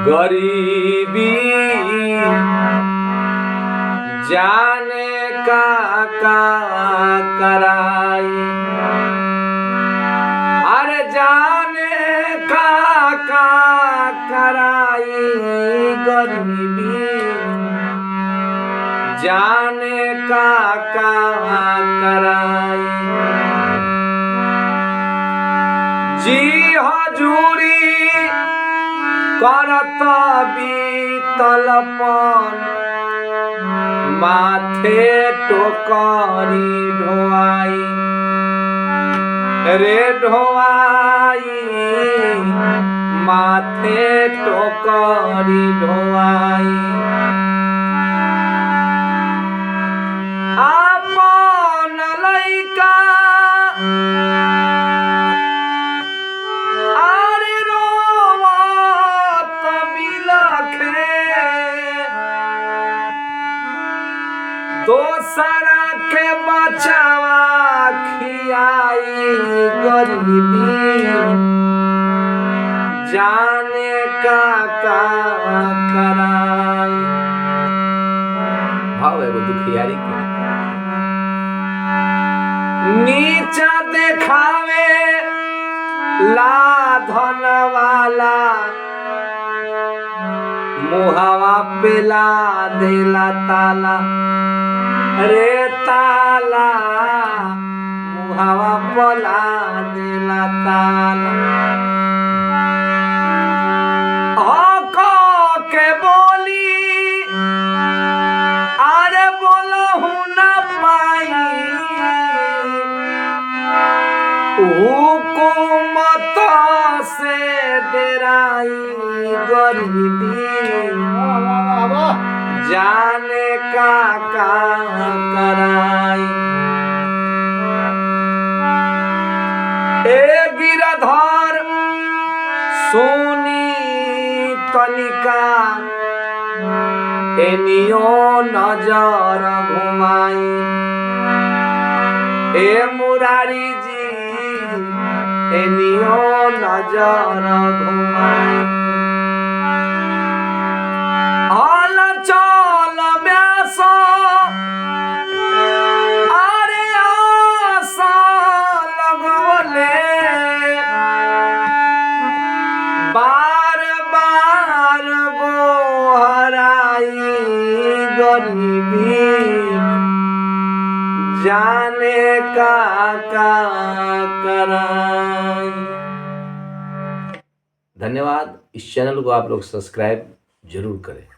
गरीबी जाने का कराई, अरे जाने का कराई, गरीबी जाने का कराई। जी हजूरी करत बीतलपन, माथे टोकरी ढोआई रे ढोआई, माथे टोकरी ढोआई। आपन लइका आरे रोवत बिलखे, दोसरा के बचावा खियाई, गरीबी जाने का कराई। भाव है वो दुखियारी के नीचा देखावे ला धन वाला, मुहावा पेला देला ताला रे ताला, मुहावा पला देला ताला। हको के बोली अरे बोलहु न पाई, हुकूमत से डराई, गरीबी जाने का कराई। ए गिरधर सोनी तनिका, एनियो नजर घुमाई, ए मुरारी जी एनियो नजर घुमाई। हल चल व्यास अरे आशा लगवले, बार बार गोहराई, गरीबी जाने का कराई। धन्यवाद। इस चैनल को आप लोग सब्सक्राइब जरूर करें।